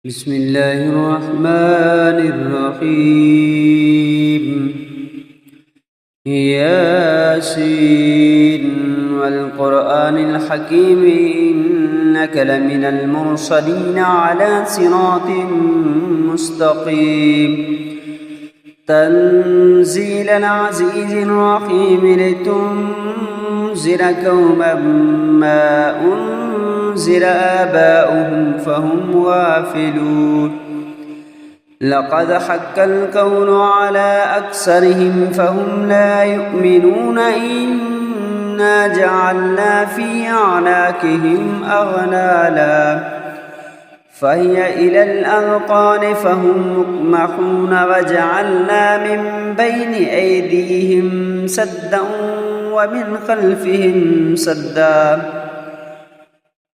بسم الله الرحمن الرحيم. ياسين والقرآن الحكيم إنك لمن المرسلين على صراط مستقيم. تنزيل العزيز الرحيم لتنذر قوما ما أنذر آباؤهم فهم غافلون. لقد حق القول على أكثرهم فهم لا يؤمنون. إنا جعلنا في أعناقهم أغلالا فهي إلى الأذقان فهم مقمحون. وجعلنا من بين أيديهم سدا ومن خلفهم سدا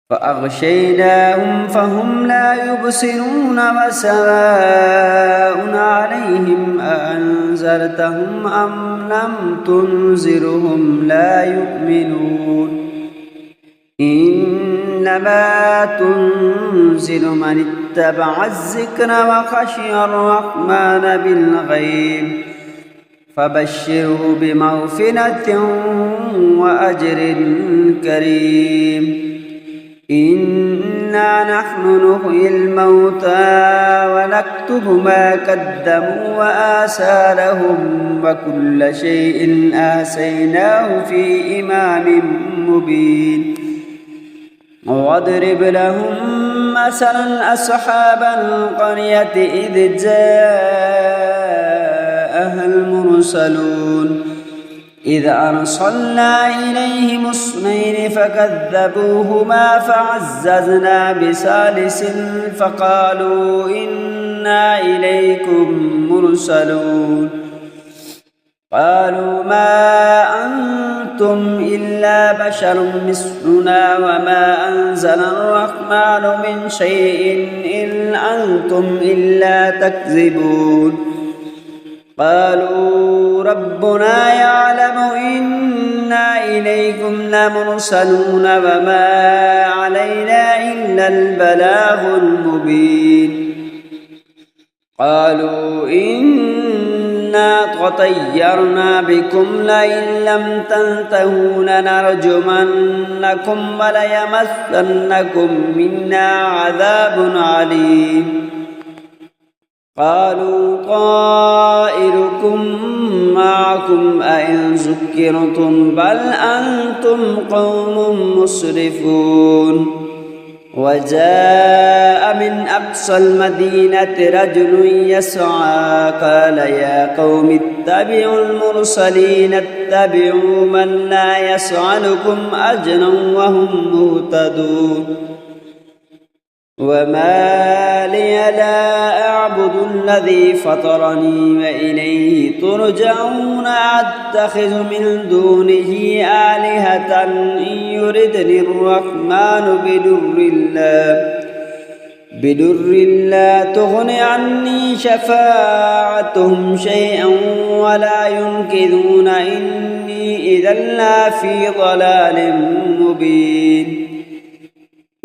فأغشيناهم فهم لا يبصرون. وسواء عليهم أأنذرتهم أم لم تنذرهم لا يؤمنون. إنما تنذر من اتبع الذكر وخشي الرحمن بالغيب فبشره بمغفرة وأجر كريم. إنا نحن نحيي الموتى ونكتب ما قدموا وآثارهم وكل شيء آتيناه في إمام مبين. واضرب لهم مثلا أصحاب القرية إذ جاءها المرسلون إذ أرسلنا إليهم اثنين فكذبوهما فعززنا بثالث فقالوا إنا إليكم مرسلون. قالوا ما أنتم إلا بشر مثلنا وما أنزل الرحمن من شيء إن أنتم إلا تكذبون. قالوا ربنا يعلم إنا إليكم لمرسلون وما علينا إلا البلاغ المبين. قالوا إنا تطيرنا بكم لئن لم تنتهوا لنرجمنكم وليمسنكم منا عذاب عليم. قالوا طائركم معكم أئن ذكرتم بل أنتم قوم مسرفون. وجاء من أقصى المدينة رجل يسعى قال يا قوم اتبعوا المرسلين اتبعوا من لا يسألكم أجرا وهم مهتدون. وما لي لا أعبد الذي فطرني وإليه ترجعون. أتخذ من دونه آلهة إن يردني الرحمن بدر لا تغن عني شفاعتهم شيئا ولا ينقذون. إني إذا لفي ضلال مبين.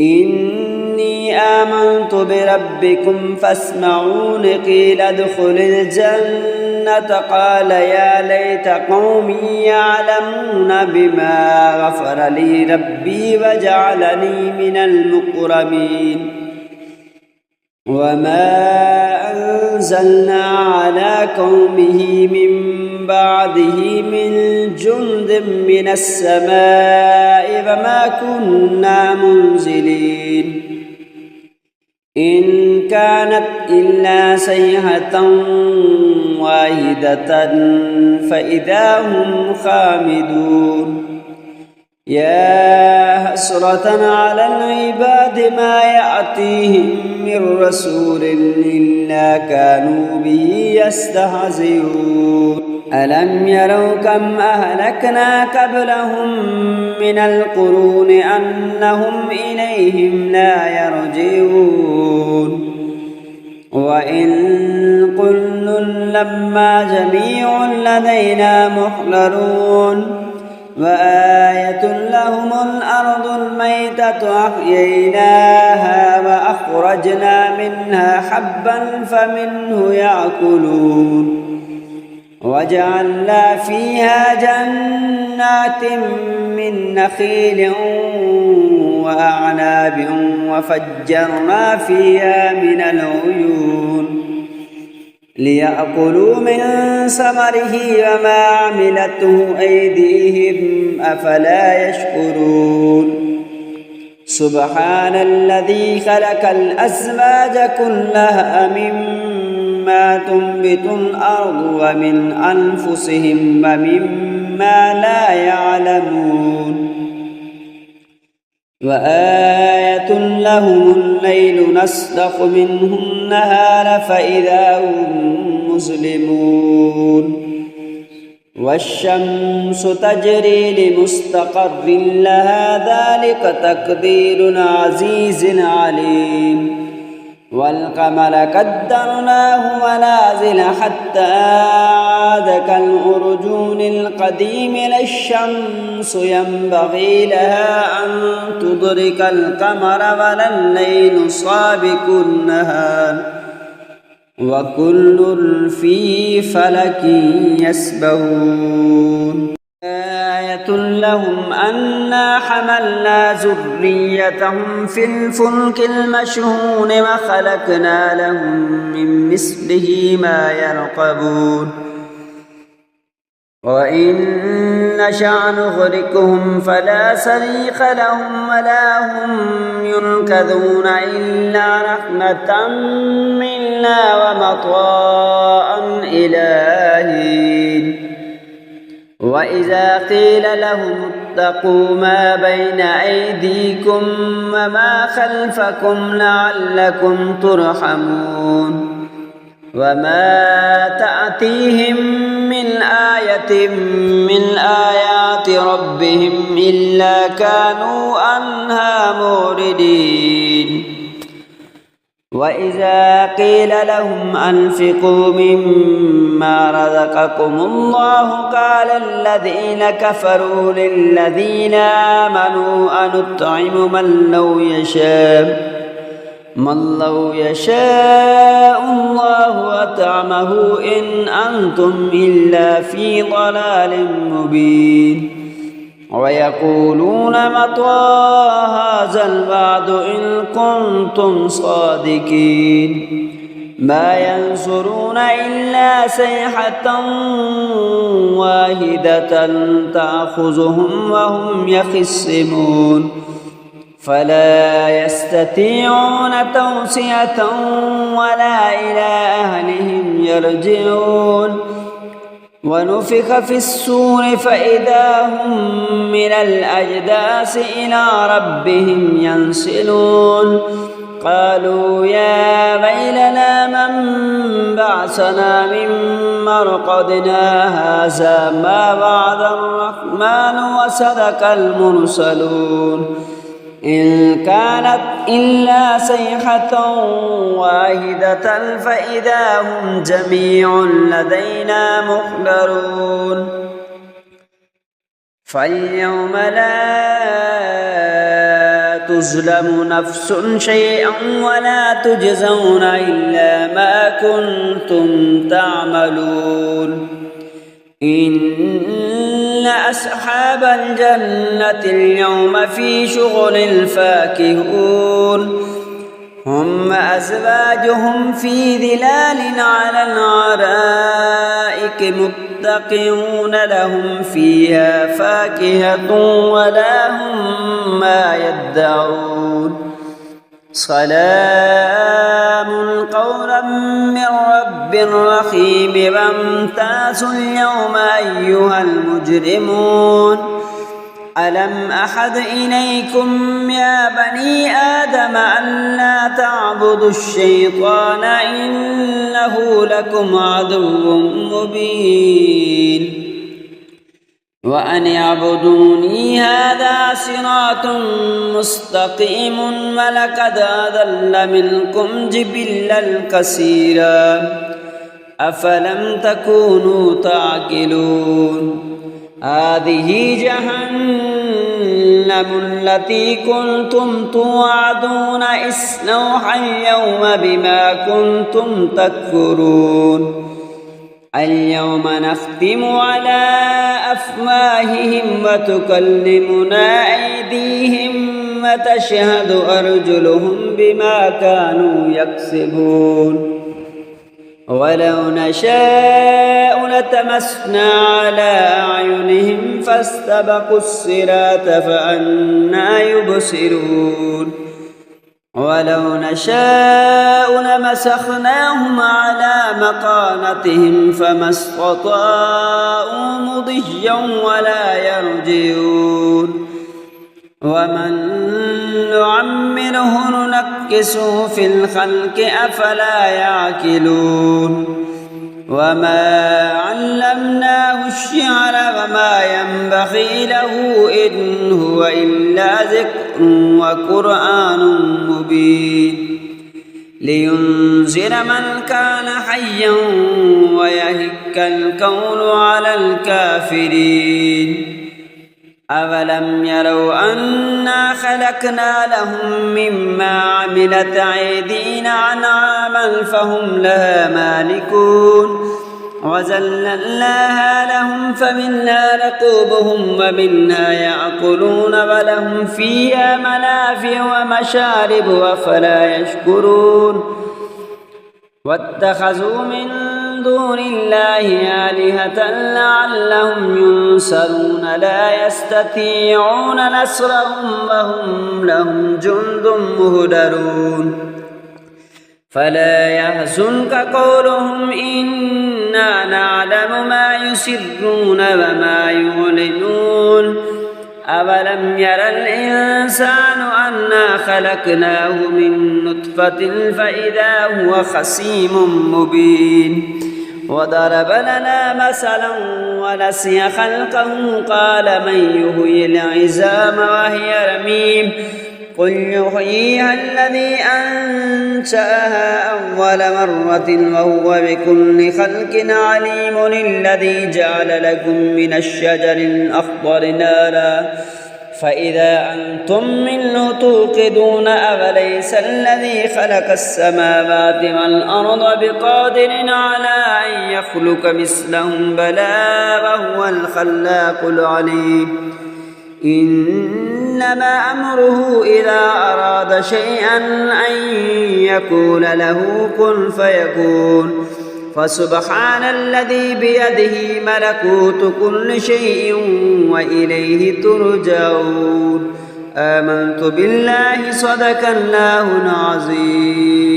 إني آمنت بربكم فاسمعون. قيل ادخل الجنة قال يا ليت قومي يعلمون بما غفر لي ربي وجعلني من المكرمين. وما أنزلنا على قومه من بعده من جند من السماء وما كنا منزلين. إن كانت إلا صيحة واحدة فإذا هم خامدون. يا حسرة على العباد ما يأتيهم من رسول إلا كانوا به يستهزئون. ألم يروا كم أهلكنا قبلهم من القرون أنهم إليهم لا يرجعون. وإن كل لما جميع لدينا محضرون. وآية لهم الأرض الميتة أحييناها وأخرجنا منها حبا فمنه يأكلون وجعلنا فيها جنات من نخيل وأعناب وفجرنا فيها من العيون ليأكلوا من ثمره وما عملته أيديهم أفلا يشكرون سبحان الذي خلق الأزواج كلها مما تنبت الأرض ومن أنفسهم ومما لا يعلمون وآية لهم الليل نسلخ منه النهار فإذا هم مظلمون والشمس تجري لمستقر لها ذلك تقدير العزيز العليم والقمر قدرناه منازل حتى عاد كالأرجون القديم لا الشمس ينبغي لها أن تدرك القمر ولا الليل سابق النهار وكل في فلك يسبحون آية لهم أنا حملنا ذريتهم في الفلك المشحون وخلقنا لهم من مثله ما يركبون وإن نشأ نغرقهم فلا صريخ لهم ولا هم ينقذون إلا رحمة منا ومطاعا إلى حين وإذا قيل لهم اتقوا ما بين أيديكم وما خلفكم لعلكم ترحمون وما تأتيهم من آية من آيات ربهم إلا كانوا عنها معرضين وإذا قيل لهم أنفقوا مما رزقكم الله قال الذين كفروا للذين آمنوا أنطعم من لو يشاء الله أطعمه إن أنتم إلا في ضلال مبين ويقولون متى هذا الوعد إن كنتم صادقين ما ينصرون إلا صيحة واحدة تأخذهم وهم يخصمون فلا يستطيعون توصية ولا إلى أهلهم يرجعون ونفخ في الصور فإذا هم من الأجداث إلى ربهم ينسلون قالوا يا ويلنا من بعثنا من مرقدنا هذا ما وعد الرحمن وصدق المرسلون إن كانت إلا صيحة واحدة فإذا هم جميع لدينا محضرون فاليوم لا تظلم نفس شيئا ولا تجزون إلا ما كنتم تعملون إن أصحاب الجنة اليوم في شغل فاكهون هم أزواجهم في ظلال على الأرائك متكئون لهم فيها فاكهة ولا هم ما يدعون سلام قولا من رب رحيم وامتازوا اليوم أيها المجرمون ألم أحد إليكم يا بني آدم أن لا تعبدوا الشيطان إنه لكم عدو مبين وأن اعبدوني هذا صراط مستقيم ولقد أضل منكم جبلا كثيرا أفلم تكونوا تعقلون هذه جهنم التي كنتم توعدون اصلوها اليوم بما كنتم تكفرون اليوم نختم على أفواههم وتكلمنا أيديهم وتشهد أرجلهم بما كانوا يكسبون ولو نشاء لتمسنا على أعينهم فاستبقوا الصراط فأنى يبصرون ولو نشاء لمسخناهم على مكانتهم فما استطاعوا مضيا ولا يرجعون ومن نعمره ننكسه في الخلق أفلا يعقلون وما علمناه الشعر وما ينبغي له إن هو إلا ذكر وقرآن مبين لينذر من كان حيا ويهك القول على الكافرين أولم يروا أنا خلقنا لهم مما عملت أيدينا أنعاما فهم لها مالكون وذللناها لهم فمنها ركوبهم ومنها يأكلون ولهم فيها منافع ومشارب أفلا يشكرون واتخذوا من دون الله آلهة لعلهم ينصرون لا يستطيعون نصرهم وهم لهم جند مهدرون فلا يحزنك قولهم إنا نعلم ما يسرون وما يعلنون أولم ير الإنسان أنا خلقناه من نطفة فإذا هو خصيم مبين وضرب لنا مثلا ونسي خلقه قال من يحيي العظام وهي رميم قل يحييها الذي أنشأها أول مرة وهو بكل خلق عليم الذي جعل لكم من الشجر الأخضر نارا فإذا أنتم منه توقدون أوليس الذي خلق السماوات والأرض بقادر على أن يخلق مثلهم بلى وهو الخلاق العليم إنما أمره إذا أراد شيئا أن يقول له كن فيكون فسبحان الذي بيده ملكوت كل شيء وإليه ترجعون آمنت بالله صدق الله العظيم.